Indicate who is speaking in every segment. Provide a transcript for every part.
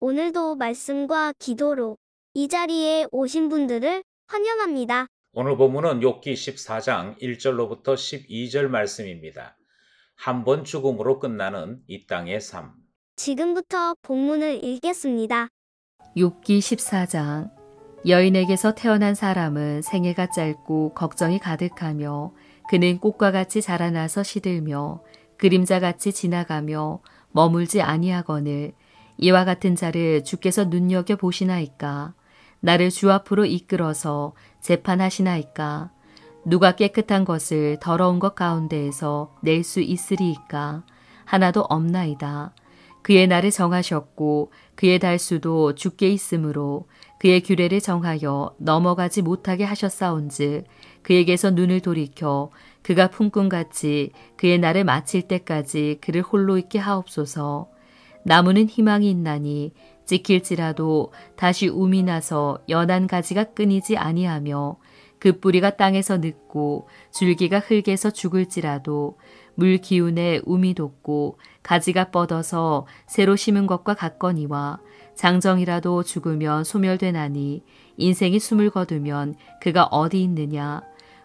Speaker 1: 오늘도 말씀과 기도로 이 자리에 오신 분들을 환영합니다.
Speaker 2: 오늘 본문은 욥기 14장 1절로부터 12절 말씀입니다. 한 번 죽음으로 끝나는 이 땅의 삶.
Speaker 1: 지금부터 본문을 읽겠습니다.
Speaker 3: 욥기 14장. 여인에게서 태어난 사람은 생애가 짧고 걱정이 가득하며 그는 꽃과 같이 자라나서 시들며 그림자같이 지나가며 머물지 아니하거늘 이와 같은 자를 주께서 눈여겨보시나이까. 나를 주 앞으로 이끌어서 재판하시나이까. 누가 깨끗한 것을 더러운 것 가운데에서 낼 수 있으리이까. 하나도 없나이다. 그의 날을 정하셨고 그의 달수도 주께 있으므로 그의 규례를 정하여 넘어가지 못하게 하셨사온즉 그에게서 눈을 돌이켜 그가 품꾼같이 그의 날을 마칠 때까지 그를 홀로 있게 하옵소서. 나무는 희망이 있나니 찍힐지라도 다시 움이 나서 연한 가지가 끊이지 아니하며 그 뿌리가 땅에서 늙고 줄기가 흙에서 죽을지라도 물 기운에 움이 돋고 가지가 뻗어서 새로 심은 것과 같거니와 장정이라도 죽으면 소멸되나니 인생이 숨을 거두면 그가 어디 있느냐.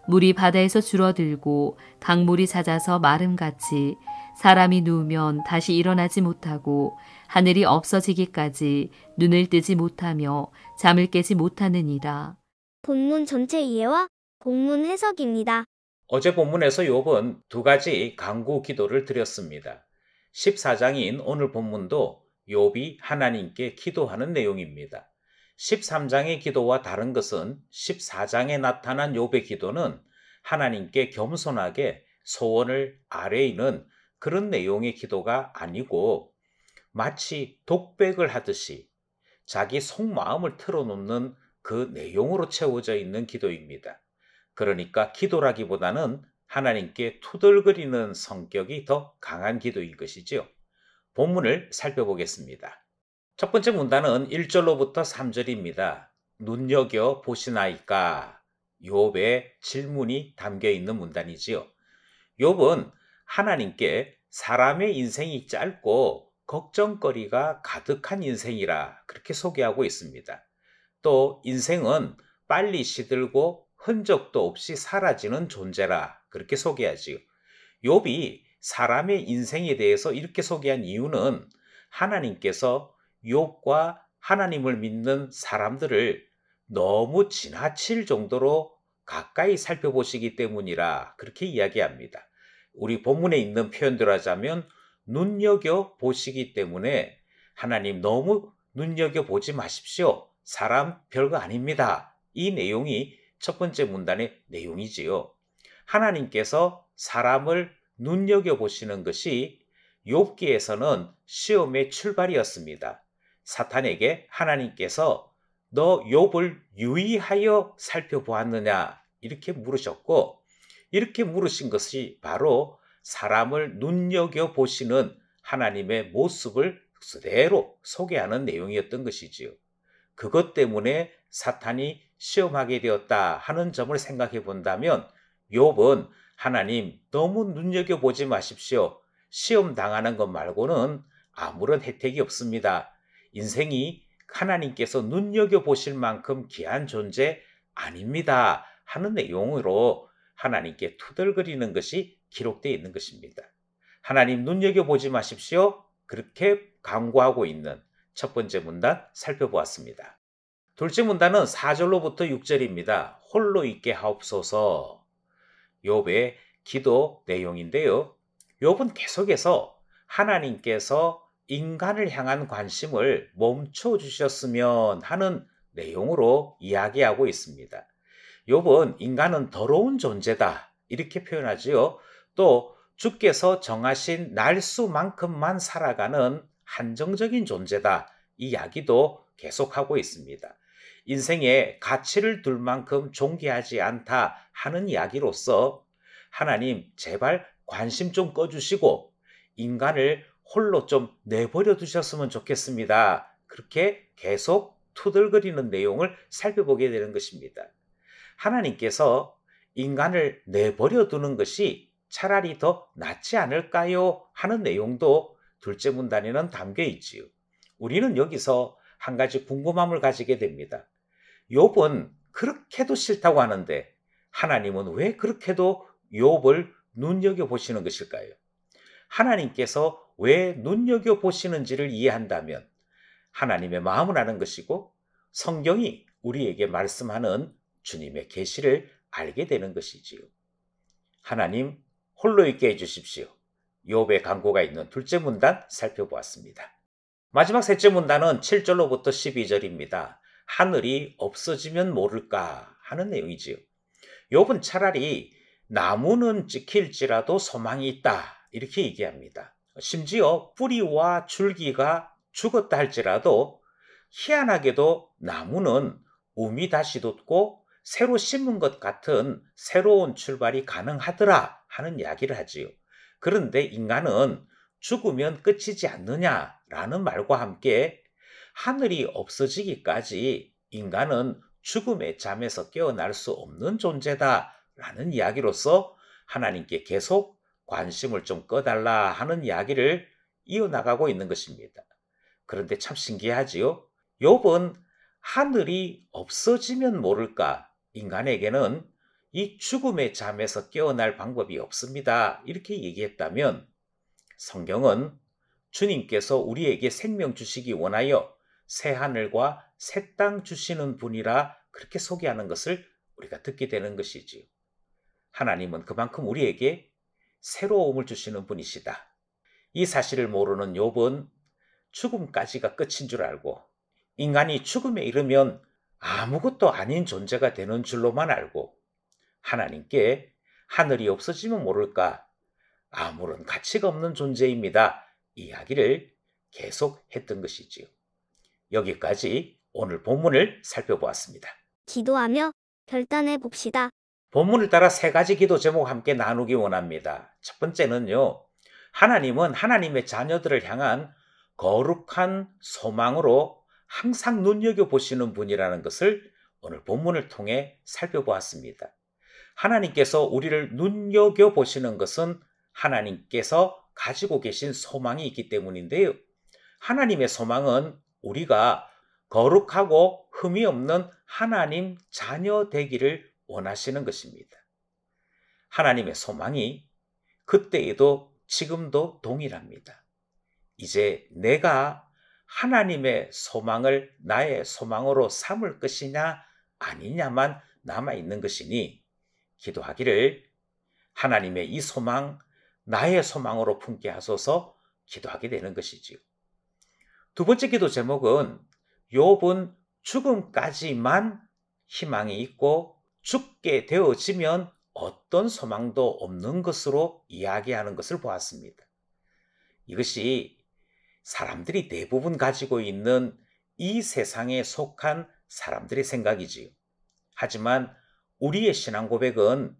Speaker 3: 물이 바다에서 줄어들고 강물이 잦아서 마름같이 사람이 누우면 다시 일어나지 못하고 하늘이 없어지기까지 눈을 뜨지 못하며 잠을 깨지 못하느니라.
Speaker 1: 본문 전체 이해와 본문 해석입니다.
Speaker 2: 어제 본문에서 욥은 두 가지 간구 기도를 드렸습니다. 14장인 오늘 본문도 욥이 하나님께 기도하는 내용입니다. 13장의 기도와 다른 것은 14장에 나타난 욥의 기도는 하나님께 겸손하게 소원을 아뢰이는 그런 내용의 기도가 아니고 마치 독백을 하듯이 자기 속마음을 털어놓는 그 내용으로 채워져 있는 기도입니다. 그러니까 기도라기보다는 하나님께 투덜거리는 성격이 더 강한 기도인 것이지요. 본문을 살펴보겠습니다. 첫 번째 문단은 1절로부터 3절입니다. 눈여겨 보시나이까? 욥의 질문이 담겨 있는 문단이지요. 욥은 하나님께 사람의 인생이 짧고 걱정거리가 가득한 인생이라 그렇게 소개하고 있습니다. 또 인생은 빨리 시들고 흔적도 없이 사라지는 존재라 그렇게 소개하지요. 욥이 사람의 인생에 대해서 이렇게 소개한 이유는 하나님께서 욥과 하나님을 믿는 사람들을 너무 지나칠 정도로 가까이 살펴보시기 때문이라 그렇게 이야기합니다. 우리 본문에 있는 표현대로 하자면 눈여겨 보시기 때문에 하나님 너무 눈여겨 보지 마십시오. 사람 별거 아닙니다. 이 내용이 첫 번째 문단의 내용이지요. 하나님께서 사람을 눈여겨보시는 것이 욥기에서는 시험의 출발이었습니다. 사탄에게 하나님께서 너 욥을 유의하여 살펴보았느냐 이렇게 물으셨고 이렇게 물으신 것이 바로 사람을 눈여겨보시는 하나님의 모습을 그대로 소개하는 내용이었던 것이지요. 그것 때문에 사탄이 시험하게 되었다 하는 점을 생각해 본다면 욥은 하나님 너무 눈여겨보지 마십시오. 시험 당하는 것 말고는 아무런 혜택이 없습니다. 인생이 하나님께서 눈여겨보실 만큼 귀한 존재 아닙니다 하는 내용으로 하나님께 투덜거리는 것이 기록되어 있는 것입니다. 하나님 눈여겨보지 마십시오. 그렇게 강구하고 있는 첫 번째 문단 살펴보았습니다. 둘째 문단은 4절로부터 6절입니다. 홀로 있게 하옵소서. 욥의 기도 내용인데요. 욥은 계속해서 하나님께서 인간을 향한 관심을 멈춰 주셨으면 하는 내용으로 이야기하고 있습니다. 욥은 인간은 더러운 존재다 이렇게 표현하지요. 또 주께서 정하신 날수만큼만 살아가는 한정적인 존재다 이 이야기도 계속하고 있습니다. 인생에 가치를 둘 만큼 존귀하지 않다 하는 이야기로서 하나님 제발 관심 좀 꺼주시고 인간을 홀로 좀 내버려 두셨으면 좋겠습니다. 그렇게 계속 투덜거리는 내용을 살펴보게 되는 것입니다. 하나님께서 인간을 내버려 두는 것이 차라리 더 낫지 않을까요? 하는 내용도 둘째 문단에는 담겨 있지요. 우리는 여기서 한 가지 궁금함을 가지게 됩니다. 욥은 그렇게도 싫다고 하는데 하나님은 왜 그렇게도 욥을 눈여겨보시는 것일까요? 하나님께서 왜 눈여겨보시는지를 이해한다면 하나님의 마음을 아는 것이고 성경이 우리에게 말씀하는 주님의 계시를 알게 되는 것이지요. 하나님 홀로 있게 해주십시오. 욥의 간구가 있는 둘째 문단 살펴보았습니다. 마지막 셋째 문단은 7절로부터 12절입니다. 하늘이 없어지면 모를까 하는 내용이지요. 욥은 차라리 나무는 찍힐지라도 소망이 있다 이렇게 얘기합니다. 심지어 뿌리와 줄기가 죽었다 할지라도 희한하게도 나무는 움이 다시 돋고 새로 심은 것 같은 새로운 출발이 가능하더라 하는 이야기를 하지요. 그런데 인간은 죽으면 끝이지 않느냐라는 말과 함께 하늘이 없어지기까지 인간은 죽음의 잠에서 깨어날 수 없는 존재다라는 이야기로서 하나님께 계속 관심을 좀 꺼달라 하는 이야기를 이어나가고 있는 것입니다. 그런데 참 신기하지요? 욥은 하늘이 없어지면 모를까? 인간에게는 이 죽음의 잠에서 깨어날 방법이 없습니다. 이렇게 얘기했다면 성경은 주님께서 우리에게 생명 주시기 원하여 새 하늘과 새 땅 주시는 분이라 그렇게 소개하는 것을 우리가 듣게 되는 것이지요. 하나님은 그만큼 우리에게 새로움을 주시는 분이시다. 이 사실을 모르는 욥은 죽음까지가 끝인 줄 알고 인간이 죽음에 이르면 아무것도 아닌 존재가 되는 줄로만 알고 하나님께 하늘이 없어지면 모를까 아무런 가치가 없는 존재입니다. 이야기를 계속 했던 것이지요. 여기까지 오늘 본문을 살펴보았습니다.
Speaker 1: 기도하며 결단해 봅시다.
Speaker 2: 본문을 따라 세 가지 기도 제목 함께 나누기 원합니다. 첫 번째는요. 하나님은 하나님의 자녀들을 향한 거룩한 소망으로 항상 눈여겨보시는 분이라는 것을 오늘 본문을 통해 살펴보았습니다. 하나님께서 우리를 눈여겨보시는 것은 하나님께서 가지고 계신 소망이 있기 때문인데요. 하나님의 소망은 우리가 거룩하고 흠이 없는 하나님 자녀 되기를 원하시는 것입니다. 하나님의 소망이 그때에도 지금도 동일합니다. 이제 내가 하나님의 소망을 나의 소망으로 삼을 것이냐 아니냐만 남아있는 것이니 기도하기를 하나님의 이 소망 나의 소망으로 품게 하소서 기도하게 되는 것이지요. 두 번째 기도 제목은 욥은 죽음까지만 희망이 있고 죽게 되어지면 어떤 소망도 없는 것으로 이야기하는 것을 보았습니다. 이것이 사람들이 대부분 가지고 있는 이 세상에 속한 사람들의 생각이지요. 하지만 우리의 신앙 고백은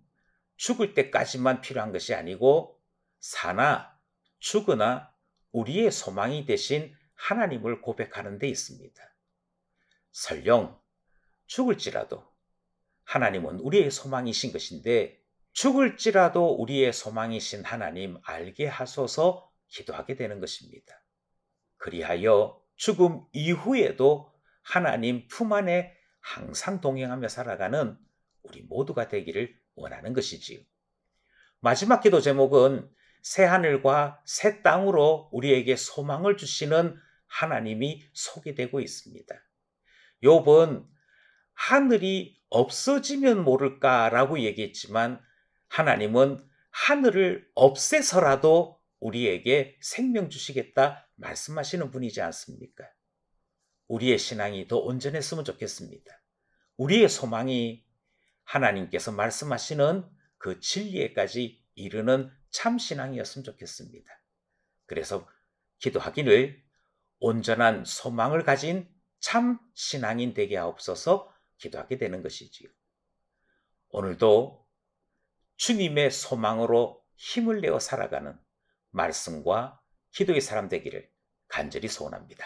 Speaker 2: 죽을 때까지만 필요한 것이 아니고 사나 죽으나 우리의 소망이 되신 하나님을 고백하는 데 있습니다. 설령 죽을지라도 하나님은 우리의 소망이신 것인데 죽을지라도 우리의 소망이신 하나님 알게 하소서 기도하게 되는 것입니다. 그리하여 죽음 이후에도 하나님 품 안에 항상 동행하며 살아가는 우리 모두가 되기를 원하는 것이지요. 마지막 기도 제목은 새 하늘과 새 땅으로 우리에게 소망을 주시는 하나님이 소개되고 있습니다. 욥은 하늘이 없어지면 모를까라고 얘기했지만 하나님은 하늘을 없애서라도 우리에게 생명 주시겠다 말씀하시는 분이지 않습니까? 우리의 신앙이 더 온전했으면 좋겠습니다. 우리의 소망이 하나님께서 말씀하시는 그 진리에까지 이르는 참 신앙이었으면 좋겠습니다. 그래서 기도하기를 온전한 소망을 가진 참 신앙인 되게 하옵소서 기도하게 되는 것이지요. 오늘도 주님의 소망으로 힘을 내어 살아가는 말씀과 기도의 사람 되기를 간절히 소원합니다.